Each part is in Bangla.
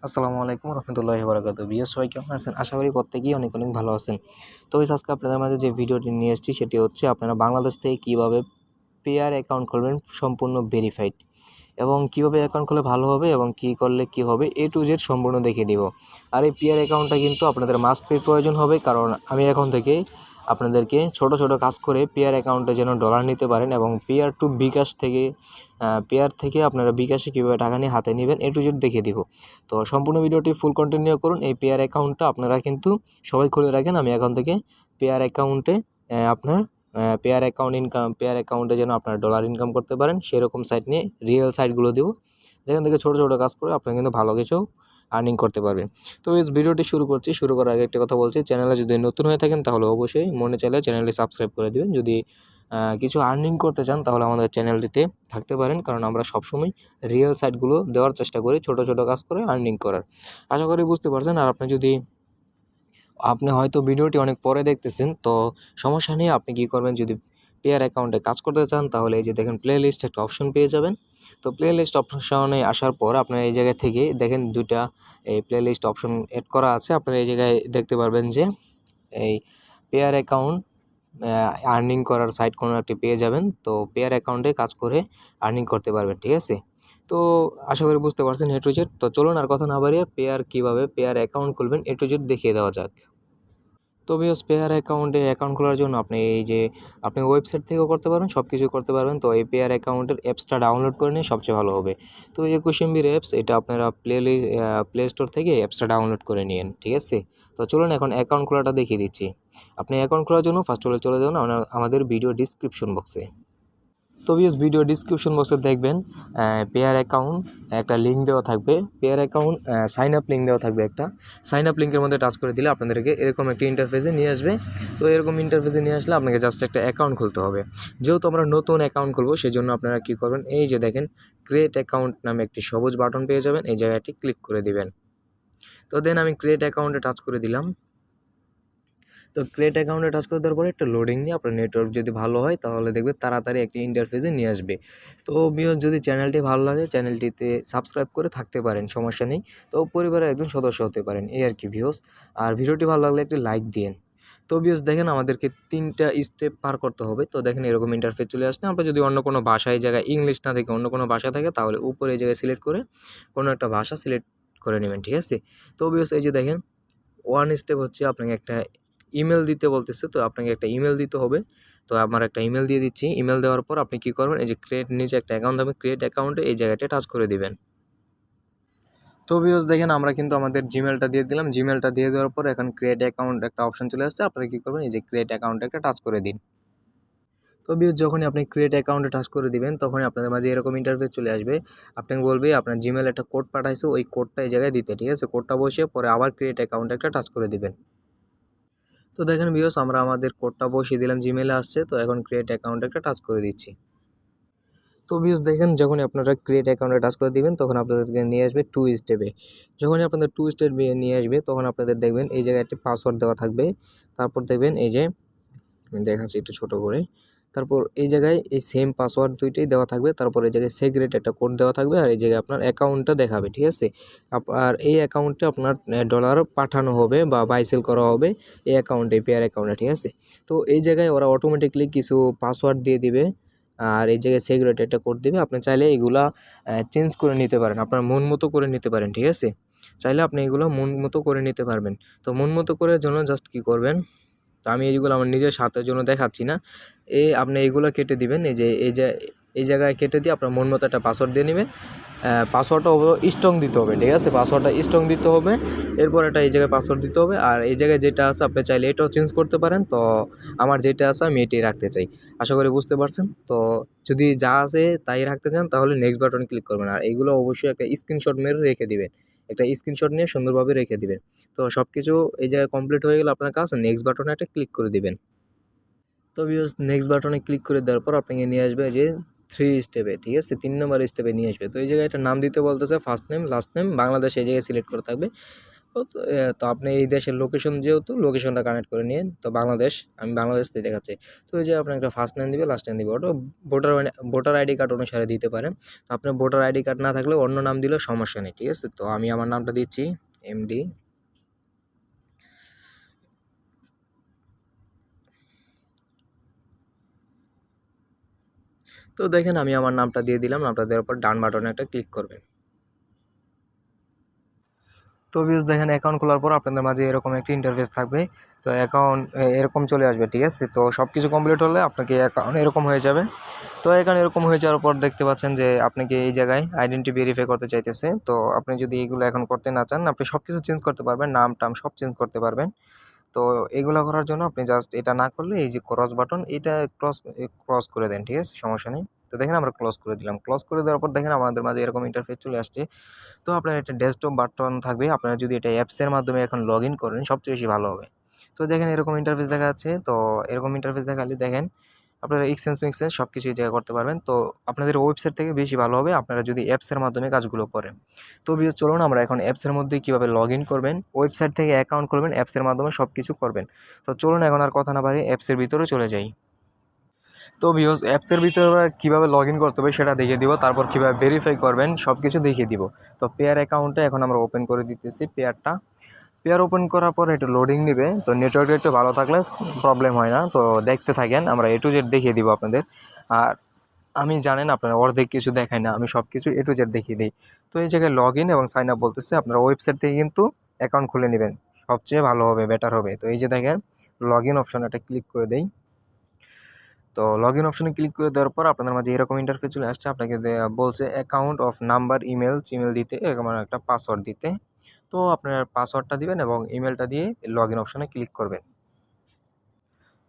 আসসালামু আলাইকুম রহমতুল্লাহি বারাকাতুহু। বিয়ার সবাই কেমন আছেন? আশা করি প্রত্যেকেই অনেক অনেক ভালো আছেন। তো আজকে আপনাদের মাঝে যে ভিডিওটি নিয়ে এসেছি সেটি হচ্ছে আপনারা বাংলাদেশ থেকে কীভাবে পেয়ার অ্যাকাউন্ট খুলবেন সম্পূর্ণ ভেরিফাইড, এবং কীভাবে অ্যাকাউন্ট খুলে ভালো হবে এবং কী করলে কী হবে A to Z সম্পূর্ণ দেখিয়ে দিব। আর এই পেয়ার অ্যাকাউন্টটা কিন্তু আপনাদের মাস্ট পের প্রয়োজন হবে, কারণ আমি এখন থেকে আপনাদেরকে ছোট ছোট কাজ করে পেয়ার অ্যাকাউন্টে যেন ডলার নিতে পারেন, এবং পেয়ার টু বিকাশ থেকে পেয়ার থেকে আপনারা বিকাশে কীভাবে টাকা নিয়ে হাতে নেবেন A to Z দেখিয়ে দিব। তো সম্পূর্ণ ভিডিওটি ফুল কন্টিনিউ করুন। এই পেয়ার অ্যাকাউন্টটা আপনারা কিন্তু সবাই খুলে রাখেন। আমি এখন থেকে পেয়ার অ্যাকাউন্টে আপনার পেয়ার অ্যাকাউন্টে যেন আপনার ডলার ইনকাম করতে পারেন সেরকম সাইট নিয়ে রিয়েল সাইটগুলো দেবো, যেখান থেকে ছোটো ছোটো কাজ করে আপনারা কিন্তু ভালো কিছু আর্নিং করতে পারবেন। তো এই ভিডিওটি শুরু করছি। শুরু করার আগে একটা কথা বলছি, চ্যানেলে যদি নতুন হয়ে থাকেন তাহলে অবশ্যই মনে চাইলে চ্যানেলটি সাবস্ক্রাইব করে দেবেন। যদি কিছু আর্নিং করতে চান তাহলে আমাদের চ্যানেলটিতে থাকতে পারেন, কারণ আমরা সবসময় রিয়েল সাইটগুলো দেওয়ার চেষ্টা করি, ছোটো ছোটো কাজ করে আর্নিং করার। আশা করি বুঝতে পারছেন। আর আপনি হয়তো ভিডিওটি অনেক পরে দেখতেছেন, তো সমস্যা নেই। আপনি কী করবেন, যদি পেয়ার অ্যাকাউন্টে কাজ করতে চান তাহলে এই যে দেখেন প্লে লিস্ট একটা অপশন পেয়ে যাবেন। তো প্লে লিস্ট অপশনে আসার পর আপনার এই জায়গা থেকে দেখেন দুইটা এই প্লে লিস্ট অপশন এড করা আছে। আপনারা এই জায়গায় দেখতে পারবেন যে এই পেয়ার অ্যাকাউন্ট আর্নিং করার সাইট কোনো একটি পেয়ে যাবেন। তো পেয়ার অ্যাকাউন্টে কাজ করে আর্নিং করতে পারবেন, ঠিক আছে? তো আশা করি বুঝতে পারছেন A to Z। তো চলুন আর কথা না বাড়িয়ে কীভাবে পেয়ার অ্যাকাউন্ট খুলবেন A to Z দেখিয়ে দেওয়া যাক। তো ভিউয়ার্স, পেয়ার অ্যাকাউন্টে অ্যাকাউন্ট খোলার জন্য আপনি ওয়েবসাইট থেকেও করতে পারবেন, সব কিছুই করতে পারবেন। তো এই পেয়ার অ্যাকাউন্টের অ্যাপসটা ডাউনলোড করে নিয়ে সবচেয়ে ভালো হবে। তো এই যে কুশিম্বির অ্যাপস, এটা আপনারা প্লে স্টোর থেকে অ্যাপসটা ডাউনলোড করে নিন, ঠিক আছে? তো চলুন এখন অ্যাকাউন্ট খোলাটা দেখিয়ে দিচ্ছি। আপনি অ্যাকাউন্ট খোলার জন্য ফার্স্ট হলে চলে যাবেন আমাদের ভিডিও ডিসক্রিপশন বক্সে। তো ভিডিও ডিসক্রিপশন বক্সে দেখবেন পেয়ার অ্যাকাউন্ট একটা লিঙ্ক দেওয়া থাকবে। পেয়ার অ্যাকাউন্ট সাইন আপ লিঙ্ক দেওয়া থাকবে। একটা সাইন আপ লিঙ্কের মধ্যে টাচ করে দিলে আপনাদেরকে এরকম একটা ইন্টারফেসে নিয়ে আসবে। তো এরকম ইন্টারফেসে নিয়ে আসলে আপনাকে জাস্ট একটা অ্যাকাউন্ট খুলতে হবে। যেহেতু আমরা নতুন অ্যাকাউন্ট খুলবো সেই জন্য আপনারা কী করবেন, এই যে দেখেন ক্রিয়েট অ্যাকাউন্ট নামে একটি সবুজ বাটন পেয়ে যাবেন, এই জায়গাটি ক্লিক করে দিবেন। তো দেন আমি ক্রিয়েট অ্যাকাউন্টে টাচ করে দিলাম। তো ক্রিয়েট অ্যাকাউন্টে টাচ করে দেওয়ার পরে একটা লোডিং নিয়ে আপনার নেটওয়ার্ক যদি ভালো হয় তাহলে দেখবে তাড়াতাড়ি একটি ইন্টারফেসে নিয়ে আসবে। তো ভিউয়ার্স, যদি চ্যানেলটি ভালো লাগে চ্যানেলটিতে সাবস্ক্রাইব করে থাকতে পারেন, সমস্যা নেই। তো পরিবারের একজন সদস্য হতে পারেন, এই আর কি ভিউয়ার্স। আর ভিডিওটি ভালো লাগলে একটি লাইক দিন। তো ভিউয়ার্স দেখেন আমাদেরকে 3টা স্টেপ পার করতে হবে। তো দেখেন এরকম ইন্টারফেস চলে আসলে আমরা যদি অন্য কোনো ভাষা এই জায়গায় ইংলিশ না থেকে অন্য কোনো ভাষা থাকে তাহলে উপরে এই জায়গায় সিলেক্ট করে কোনো একটা ভাষা সিলেক্ট করে নেবেন, ঠিক আছে? তো ভিউয়ার্স এই যে দেখেন ওয়ান স্টেপ হচ্ছে আপনাকে একটা ইমেল দিতে বলতেছে। তো আপনাকে একটা ইমেল দিতে হবে। তো আমার একটা ইমেল দিয়ে দিচ্ছি। ইমেল দেওয়ার পর আপনি কী করবেন, এই যে নিচে একটা অ্যাকাউন্ট হবে, ক্রিয়েট অ্যাকাউন্টে এই জায়গাটা টাচ করে দিবেন। তো ভিউয়ার্স দেখেন আমরা কিন্তু আমাদের জিমেলটা দিয়ে দিলাম। জিমেলটা দিয়ে দেওয়ার পর এখন ক্রিয়েট অ্যাকাউন্ট একটা অপশন চলে আসছে। আপনারা কী করবেন, এই যে ক্রিয়েট অ্যাকাউন্টে একটা টাচ করে দিন। তো ভিউয়ার্স যখনই আপনি ক্রিয়েট অ্যাকাউন্টে টাচ করে দিবেন তখনই আপনাদের মাঝে এরকম ইন্টারফেস চলে আসবে। আপনাকে বলবে আপনার জিমেল একটা কোড পাঠাইছে, ওই কোডটা এই জায়গায় দিতে, ঠিক আছে? কোডটা বসিয়ে পরে আবার ক্রিয়েট অ্যাকাউন্টে একটা টাচ করে দিবেন। তো দেখেন ভিউয়ার্স আমরা আমাদের কোডটা বসিয়ে দিলাম, জিমেলে আসছে। তো এখন ক্রিয়েট অ্যাকাউন্টে একটা টাচ করে দিচ্ছি। তো ভিউয়ার্স দেখেন যখনই আপনারা ক্রিয়েট অ্যাকাউন্টে টাচ করে দিবেন তখন আপনাদেরকে নিয়ে আসবে 2 স্টেপে। যখনই আপনাদের 2 স্টেপ নিয়ে আসবে তখন আপনাদের দেখবেন এই জায়গায় একটি পাসওয়ার্ড দেওয়া থাকবে। তারপর দেখবেন এই যে আমি দেখাচ্ছি একটু ছোট করে। তারপর এই জায়গায় এই সেম পাসওয়ার্ড দুইটাই দেওয়া থাকবে। তারপর এই জায়গায় সিক্রেট একটা কোড দেওয়া থাকবে, আর এই জায়গায় আপনার অ্যাকাউন্টটা দেখাবে, ঠিক আছে? আর এই অ্যাকাউন্টে আপনার ডলার পাঠানো হবে বা বাই সেল করা হবে এই অ্যাকাউন্টে, পেয়ার অ্যাকাউন্টে, ঠিক আছে? তো এই জায়গায় ওরা অটোমেটিকলি কিছু পাসওয়ার্ড দিয়ে দিবে, আর এই জায়গায় সিক্রেট একটা কোড দিবে। আপনি চাইলে এগুলা চেঞ্জ করে নিতে পারেন, আপনার মন মতো করে নিতে পারেন, ঠিক আছে? চাইলে আপনি এগুলো মন মতো করে নিতে পারবেন। তো মন মতো করার জন্য জাস্ট কী করবেন, তো আমি এইগুলো আমার নিজের স্বার্থের জন্য দেখাচ্ছি না। আপনি এইগুলো কেটে দিবেন। এই জায়গায় কেটে দিয়ে আপনার মন মতো একটা পাসওয়ার্ড দিয়ে নেবেন। পাসওয়ার্ডটা স্ট্রং দিতে হবে, ঠিক আছে? পাসওয়ার্ডটা স্ট্রং দিতে হবে। এরপর এই জায়গায় পাসওয়ার্ড দিতে হবে, আর এই জায়গায় যেটা আছে আপনি চাইলে এটাও চেঞ্জ করতে পারেন। তো আমার যেটা আছে আমি এটাই রাখতে চাই। আশা করি বুঝতে পারছেন। তো যদি যা আছে তাই রাখতে চান তাহলে নেক্সট বাটন ক্লিক করবেন, আর এইগুলো অবশ্যই একটা স্ক্রিনশট মেরে রেখে দিবেন। একটা স্ক্রিনশট নিয়ে সুন্দরভাবে রেখে দিবেন। তো সব কিছু এই জায়গায় কমপ্লিট হয়ে গেলে আপনার কাছে নেক্সট বাটনে একটা ক্লিক করে দিবেন। তো ভিউয়ার্স নেক্সট বাটনে ক্লিক করে দেওয়ার পর আপনাকে নিয়ে আসবে যে 3 স্টেপে, ঠিক আছে? 3 নম্বর স্টেপে নিয়ে আসবে। তো এই জায়গায় একটা নাম দিতে বলতেছে, first name, last name, Bangladesh এই জায়গায় সিলেক্ট করা থাকবে। তো আপনি এই দেশের লোকেশন, যেহেতু লোকেশনটা কানেক্ট করে নিন, তো বাংলাদেশ, আমি বাংলাদেশ থেকে দেখাচ্ছি। তো এই যে আপনার একটা ফার্স্ট নেম দিবে, লাস্ট নেম দিবে, ওটা ভোটার আইডি কার্ড অনুসারে দিতে পারেন। তো আপনার ভোটার আইডি কার্ড না থাকলে অন্য নাম দিলেও সমস্যা নেই, ঠিক আছে। তো আমি আমার নামটা দিচ্ছি এমডি। তো দেখেন আমি আমার নামটা দিয়ে দিলাম, নামটা দেওয়ার পর ডান বাটনে একটা ক্লিক করবেন। তো ভিউজ দেখেন অ্যাকাউন্ট খোলার পর আপনাদের মাঝে এরকম একটি ইন্টারফেস থাকবে। তো অ্যাকাউন্ট এরকম চলে আসবে, ঠিক আছে। তো সব কিছু কমপ্লিট হলে আপনাকে অ্যাকাউন্ট এরকম হয়ে যাবে। তো অ্যাকাউন্ট এরকম হয়ে যাওয়ার পর দেখতে পাচ্ছেন যে আপনাকে এই জায়গায় আইডেন্টি ভেরিফাই করতে চাইতেছে। তো আপনি যদি এগুলো এখন করতে না চান, আপনি সব কিছু চেঞ্জ করতে পারবেন, নাম টাম সব চেঞ্জ করতে পারবেন। তো এগুলো করার জন্য আপনি জাস্ট এটা না করলে এই যে ক্রস বাটন, এটা ক্রস করে দেন, ঠিক আছে, সমস্যা নেই। তো দেখেন আমরা ক্লোজ করে দিলাম। ক্লোজ করে দেওয়ার পর দেখেন আমাদের মাঝে এরকম ইন্টারফেস চলে আসছে। তো আপনার একটা ডেস্কটপ বাটন থাকবে, আপনারা যদি এটা অ্যাপসের মাধ্যমে এখন লগ ইন করেন সবচেয়ে বেশি ভালো হবে। তো দেখেন এরকম ইন্টারফেস দেখা যাচ্ছে। তো এরকম ইন্টারফেস দেখালে দেখেন আপনারা এক্সচেঞ্জ মেক্সচেঞ্জ সব কিছু এই জায়গায় করতে পারবেন। তো আপনাদের ওয়েবসাইট থেকে বেশি ভালো হবে আপনারা যদি অ্যাপসের মাধ্যমে কাজগুলো করেন। তো চলুন আমরা এখন অ্যাপসের মধ্যে কীভাবে লগ ইন করবেন, ওয়েবসাইট থেকে অ্যাকাউন্ট করবেন, অ্যাপসের মাধ্যমে সব কিছু করবেন। তো চলুন এখন আর কথা না বাড়িয়ে অ্যাপসের ভিতরে চলে যাই। তো ভিউয়ার্স অ্যাপসের ভিতরে কীভাবে লগ ইন করতে হবে সেটা দেখিয়ে দিব, তারপর কীভাবে ভেরিফাই করবেন সব কিছু দেখিয়ে দিব। তো পেয়ার অ্যাকাউন্টটা এখন আমরা ওপেন করে দিতেছি। পেয়ার ওপেন করার পর একটু লোডিং নেবে। তো নেটওয়ার্কটা একটু ভালো থাকলে প্রবলেম হয় না। তো দেখতে থাকেন, আমরা A to Z দেখিয়ে দিব আপনাদের। আর আমি জানেন আপনারা অর্ধেক কিছু দেখাই না, আমি সব কিছু A to Z দেখিয়ে দিই। তো এই জায়গায় লগ ইন এবং সাইন আপ বলতেছে, আপনারা ওয়েবসাইট থেকে কিন্তু অ্যাকাউন্ট খুলে নেবেন, সবচেয়ে ভালো হবে, বেটার হবে। তো এই যে দেখেন লগ ইন অপশন, একটা ক্লিক করে দেই। তো লগ ইন অপশনে ক্লিক করে দেওয়ার পর আপনাদের মাঝে এরকম ইন্টারফেস চলে আসছে। আপনাকে বলছে অ্যাকাউন্ট অফ নাম্বার, জিমেল দিতে এবং একটা পাসওয়ার্ড দিতে। তো আপনার পাসওয়ার্ডটা দিবেন এবং ইমেলটা দিয়ে লগ ইন অপশনে ক্লিক করবেন।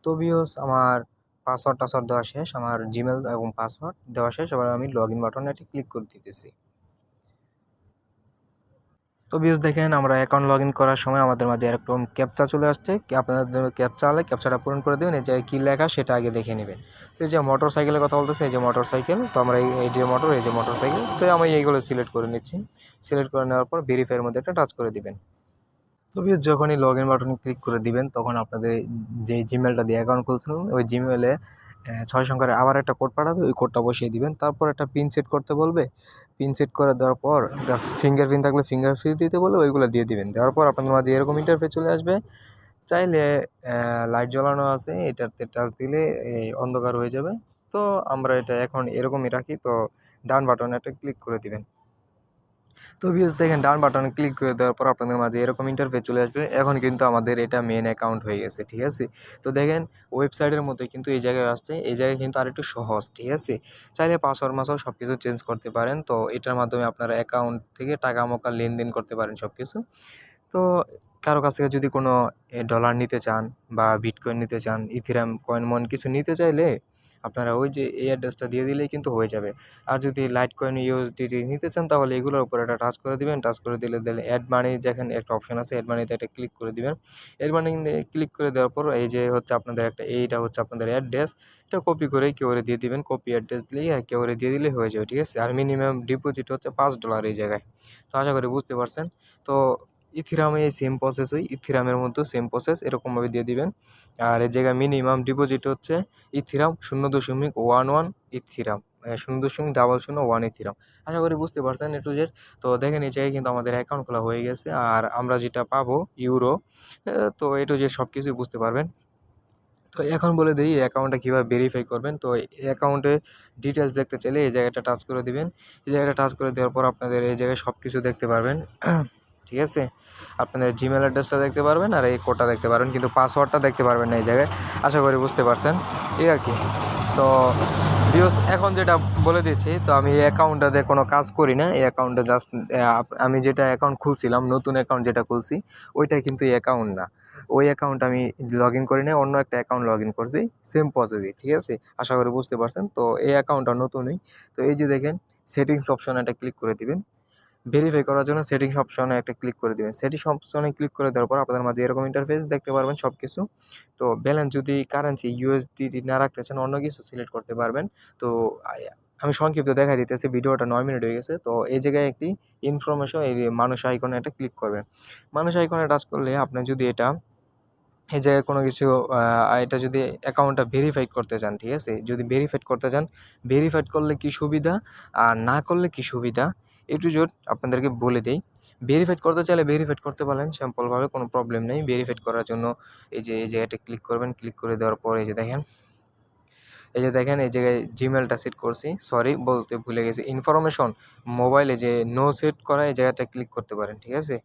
তো ভিউয়ার্স আমার পাসওয়ার্ড দেওয়া শেষ, আমার জিমেল এবং পাসওয়ার্ড দেওয়া শেষ। এবার আমি লগ ইন বাটনে একটা ক্লিক করে দিতেছি। তো ভিউয়ার্স দেখেন আমরা অ্যাকাউন্ট লগ ইন করার সময় আমাদের মাঝে এরকম ক্যাপচা চলে আসছে। আপনাদের ক্যাপচা হলে ক্যাপচাটা পূরণ করে দেবেন। এই যে কী লেখা সেটা আগে দেখে নেবেন। তো এই যে মোটর সাইকেলের কথা বলতেছে, এই যে মোটর সাইকেল, তো আমরা এই যে মোটর, এই যে মোটর সাইকেল, তো আমি এইগুলো সিলেক্ট করে নিচ্ছি। সিলেক্ট করে নেওয়ার পর ভেরিফাইয়ের মধ্যে একটা টাচ করে দিবেন। তো ভিউয়ার্স যখনই লগ ইন বাটনে ক্লিক করে দিবেন তখন আপনাদের যে জিমেলটা দিয়ে অ্যাকাউন্ট খুলছিলেন ওই জিমেলে 6 সংখ্যার আবার একটা কোড পাঠাবে, ওই কোডটা বসিয়ে দিবেন। তারপর একটা পিন সেট করতে বলবে, পিন সেট করে দেওয়ার পর একটা ফিঙ্গারপ্রিন্ট থাকলে ফিঙ্গারপ্রিন্ট দিতে বলবে, ওইগুলো দিয়ে দিবেন। দেওয়ার পর আপনাদের মাঝে এরকম ইন্টারফেস চলে আসবে। চাইলে লাইট জ্বালানো আছে, এটাতে টাচ দিলে এই অন্ধকার হয়ে যাবে। তো আমরা এটা এখন এরকমই রাখি। তো ডান বাটনে একটা ক্লিক করে দিবেন। তো ভিউয়ার্স দেখেন ডান বাটনে ক্লিক করে দেওয়ার পর আপনাদের মাঝে এরকম ইন্টারফেস চলে আসবে। এখন কিন্তু আমাদের এটা মেন অ্যাকাউন্ট হয়ে গেছে, ঠিক আছে। তো দেখেন ওয়েবসাইটের মধ্যে কিন্তু এই জায়গায় আসছে, এই জায়গায় কিন্তু আরেকটু সহজ, ঠিক আছে। চাইলে পাসওয়ার্ড সব কিছু চেঞ্জ করতে পারেন। তো এটার মাধ্যমে আপনারা অ্যাকাউন্ট থেকে টাকা মকা লেনদেন করতে পারেন সব কিছু। তো কারো কাছ থেকে যদি কোনো ডলার নিতে চান বা বিটকয়েন নিতে চান, ইথিরিয়াম কয়েন মন কিছু নিতে চাইলে আপনারা ওই যে এই অ্যাড্রেসটা দিয়ে দিলেই কিন্তু হয়ে যাবে। আর যদি লাইট কয়েন ইউএসডিটি নিতে চান তাহলে এগুলোর উপর একটা টাচ করে দিবেন। টাচ করে দিলে অ্যাড মানি যেখানে একটা অপশন আছে, অ্যাড মানিতে একটা ক্লিক করে দিবেন। অ্যাড মানি ক্লিক করে দেওয়ার পর এই যে হচ্ছে আপনাদের একটা, এইটা হচ্ছে আপনাদের অ্যাড্রেস, এটা কপি করে কেউরে দিয়ে দিবেন। কপি অ্যাড্রেস দিলেই কেউরে দিয়ে দিলে হয়ে যাবে, ঠিক আছে। আর মিনিমাম ডিপোজিট হচ্ছে $5 এই জায়গায়। তো আশা করি বুঝতে পারছেন। তো ইথিরামে এই সেম প্রসেস, ওই ইথিরামের মধ্যেও সেম প্রসেস এরকমভাবে দিয়ে দিবেন। আর এই জায়গায় মিনিমাম ডিপোজিট হচ্ছে ইথিরাম 0.11 ইথিরাম, 0.001 ইথিরাম। আশা করি বুঝতে পারছেন এ টু জেড। তো দেখেন এই জায়গায় কিন্তু আমাদের অ্যাকাউন্ট খোলা হয়ে গেছে। আর আমরা যেটা পাবো ইউরো, তো এ টু জেড সব কিছুই বুঝতে পারবেন। তো এখন বলে দিই অ্যাকাউন্টটা কীভাবে ভেরিফাই করবেন। তো অ্যাকাউন্টে ডিটেলস দেখতে চাইলে এই জায়গাটা টাচ করে দিবেন। এই জায়গাটা টাচ করে দেওয়ার পর আপনাদের এই জায়গায় সব কিছু দেখতে পারবেন, ঠিক আছে। আপনাদের জিমেল অ্যাড্রেসটা দেখতে পারবেন আর এই কোডটা দেখতে পারবেন, কিন্তু পাসওয়ার্ডটা দেখতে পারবেন না এই জায়গায়। আশা করি বুঝতে পারছেন, এই আর কি। তো ভিউস এখন যেটা বলে দিচ্ছি, তো আমি এই অ্যাকাউন্টটাতে কোনো কাজ করি না। এই অ্যাকাউন্টে জাস্ট আমি যেটা অ্যাকাউন্ট খুলছিলাম, নতুন অ্যাকাউন্ট যেটা খুলছি ওইটা কিন্তু এই অ্যাকাউন্ট না। ওই অ্যাকাউন্ট আমি লগ ইন করি না, অন্য একটা অ্যাকাউন্ট লগ ইন করছি সেম প্রসেসই, ঠিক আছে। আশা করি বুঝতে পারছেন। তো এই অ্যাকাউন্টটা নতুনই। তো এই যে দেখেন সেটিংস অপশনে একটা ক্লিক করে দিবেন। ভেরিফাই করার জন্য সেটিংস অপশনে একটা ক্লিক করে দিবেন। সেটিংস অপশনে ক্লিক করে দেওয়ার পর আপনাদের মাঝে এরকম ইন্টারফেস দেখতে পারবেন সব কিছু। তো ব্যালেন্স যদি কারেন্সি ইউএসডিটি না রাখতে চান অন্য কিছু সিলেক্ট করতে পারবেন। তো আমি সংক্ষিপ্ত দেখা দিতেছি, ভিডিওটা 9 মিনিট হয়ে গেছে। তো এই জায়গায় একটি ইনফরমেশন, এই মানুষ আইকনে একটা ক্লিক করবেন। মানুষ আইকনে টাচ করলে আপনি যদি এই জায়গায় কোনো কিছু এটা যদি অ্যাকাউন্টটা ভেরিফাইড করতে চান, ঠিক আছে? যদি ভেরিফাইড করতে চান, ভেরিফাইড করলে কী সুবিধা আর না করলে কী সুবিধা, এ টু জেড আপনাদেরকে বলে দেই। ভেরিফাইড করতে চাইলে ভেরিফাইড করতে পারেন সিম্পলভাবে, কোনো প্রবলেম নেই। ভেরিফাইড করার জন্য এই জায়গাটা ক্লিক করবেন। ক্লিক করে দেওয়ার পর এই যে দেখেন এই জায়গায় জিমেলটা সেট করছি, সরি বলতে ভুলে গেছি। ইনফরমেশন মোবাইলে যে নো সেট করা, এই জায়গাটা ক্লিক করতে পারেন, ঠিক আছে?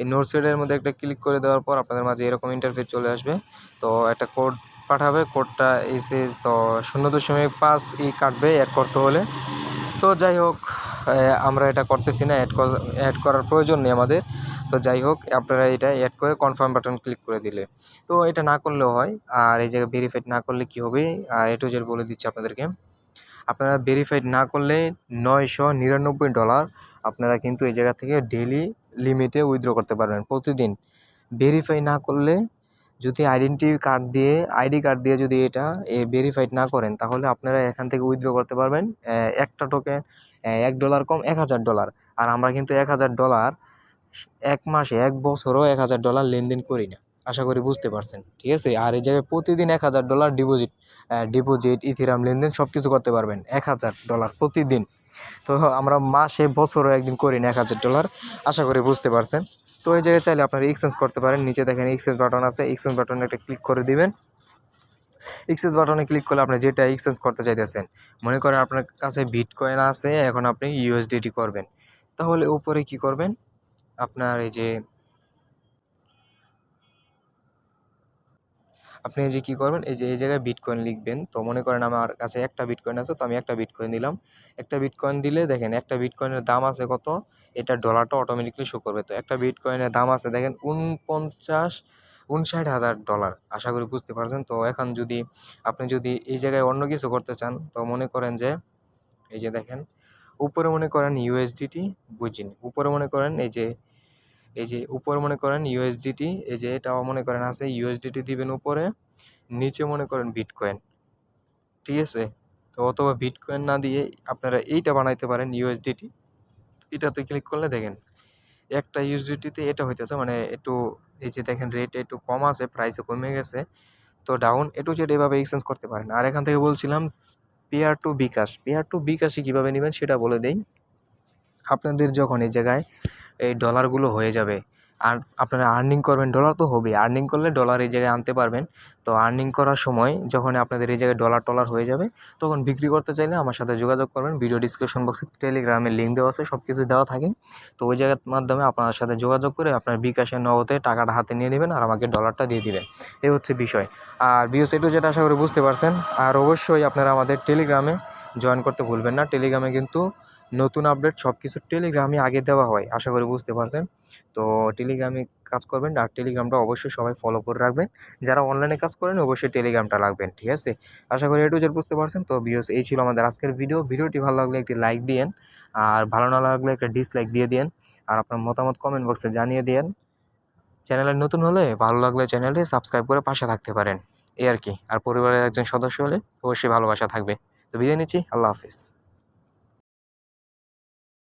এই নো সেটের মধ্যে একটা ক্লিক করে দেওয়ার পর আপনাদের মাঝে এরকম ইন্টারফেস চলে আসবে। তো একটা কোড পাঠাবে, কোডটা এসে তো 0.5 কাটবে অ্যাড করতে হলে। তো যাই হোক, আমরা এটা করতেছি না, অ্যাড করার প্রয়োজন নেই আমাদের। তো যাই হোক, আপনারা এটা অ্যাড করে কনফার্ম বাটন ক্লিক করে দিলে, তো এটা না করলেও হয়। আর এই জায়গায় ভেরিফাইড না করলে কী হবে, এ টু জেড বলে দিচ্ছি আপনাদেরকে। আপনারা ভেরিফাইড না করলে $999 আপনারা কিন্তু এই জায়গা থেকে ডেইলি লিমিটে উইথড্র করতে পারবেন প্রতিদিন। ভেরিফাই না করলে, যদি আইডি কার্ড দিয়ে যদি এটা ভেরিফাইড না করেন, তাহলে আপনারা এখান থেকে উইথড্র করতে পারবেন একটা টোকেন $1 কম $1000। আর আমরা কিন্তু $1000 এক মাসে, এক বছরও $1000 লেনদেন করি না, আশা করি বুঝতে পারছেন, ঠিক আছে? আর এই জায়গায় প্রতিদিন $1000 ডিপোজিট ইথিরাম লেনদেন সব কিছু করতে পারবেন $1000 প্রতিদিন। তো আমরা মাসে বছরও একদিন করি না $1000, আশা করি বুঝতে পারছেন। তো এই জায়গায় চাইলে আপনারা এক্সচেঞ্জ করতে পারেন। নিচে দেখেন এক্সচেঞ্জ বাটন আছে, এক্সচেঞ্জ বাটনে একটা ক্লিক করে দিবেন। এক্সচেঞ্জ বাটনে ক্লিক করলে আপনি যেটা এক্সচেঞ্জ করতে চাইতেছেন, মনে করেন আপনার কাছে বিটকয়েন আছে, এখন আপনি ইউএসডিটি করবেন, তাহলে উপরে কি করবেন, আপনার আপনি কী করবেন, এই জায়গায় বিটকয়েন লিখবেন। তো মনে করেন আমার কাছে একটা বিটকয়েন আছে, তো আমি একটা বিটকয়েন দিলাম। একটা বিটকয়েন দিলে দেখেন একটা বিটকয়েনের দাম আছে কত, এটা ডলারটা অটোমেটিকলি শো করবে। তো একটা বিটকয়েনের দাম আছে দেখেন 59,000 আশা করি বুঝতে পারছেন। তো এখন আপনি যদি এই জায়গায় অন্য কিছু করতে চান, তো মনে করেন যে এই যে দেখেন উপরে মনে করেন ইউএসডিটি, বুঝিনি, উপরে মনে করেন উপরে মনে করেন ইউএসডিটি, এই যে এটাও মনে করেন আছে, ইউএসডিটি দিবেন উপরে। নিচে মনে করেন বিটকয়েন, ঠিক আছে? তো অথবা বিটকয়েন না দিয়ে আপনারা এইটা বানাইতে পারেন ইউএসডিটি। এটাতে ক্লিক করলে দেখেন একটা ইউএসডিটিতে এটা হইতেছে, মানে একটু এই যে দেখেন রেট একটু কম আছে, প্রাইসে কমে গেছে, তো ডাউন একটু যেটা এভাবে এক্সচেঞ্জ করতে পারেন। আর এখান থেকে বলছিলাম পেয়ার টু বিকাশে কীভাবে নেবেন সেটা বলে দেই। আপনাদের যখন এই জায়গায় এই ডলারগুলো হয়ে যাবে, আর আপনারা আর্নিং করবেন, ডলার তো হবে, আর্নিং করলে ডলার এই জায়গায় আনতে পারবেন। তো আর্নিং করার সময় যখন আপনাদের এই জায়গায় ডলার হয়ে যাবে, তখন বিক্রি করতে চাইলে আমার সাথে যোগাযোগ করবেন। ভিডিও ডিসক্রিপশন বক্সে টেলিগ্রামের লিঙ্ক দেওয়া আছে, সব কিছু দেওয়া থাকে। তো ওই জায়গার মাধ্যমে আপনার সাথে যোগাযোগ করে আপনার বিকাশের নগদে টাকাটা হাতে নিয়ে নেবেন আর আমাকে ডলারটা দিয়ে দিবেন, এই হচ্ছে বিষয়। আর ভিউস একটু যেটা আশা করি বুঝতে পারছেন। আর অবশ্যই আপনারা আমাদের টেলিগ্রামে জয়েন করতে ভুলবেন না। টেলিগ্রামে কিন্তু নতুন আপডেট সব কিছু টেলিগ্রামে আগে দেওয়া হয়, আশা করি বুঝতে পারছেন। তো টেলিগ্রামে কাজ করবেন, আর টেলিগ্রামটা অবশ্যই সবাই ফলো করে রাখবেন। যারা অনলাইনে কাজ করেন অবশ্যই টেলিগ্রামটা রাখবেন, ঠিক আছে? আশা করি এটু বুঝতে পারছেন। তো ভিউস এই ছিল আমাদের আজকের ভিডিওটি ভালো লাগলে একটি লাইক দিয়েন, আর ভালো না লাগলে একটা ডিসলাইক দিয়ে দিন, আর আপনার মতামত কমেন্ট বক্সে জানিয়ে দিন। চ্যানেলে নতুন হলে ভালো লাগলে চ্যানেলটি সাবস্ক্রাইব করে পাশে থাকতে পারেন, এই আর কি। আর পরিবারের একজন সদস্য হলে অবশ্যই ভালোবাসা থাকবে। তো বিদায় নিচ্ছি, আল্লাহ হাফিজ।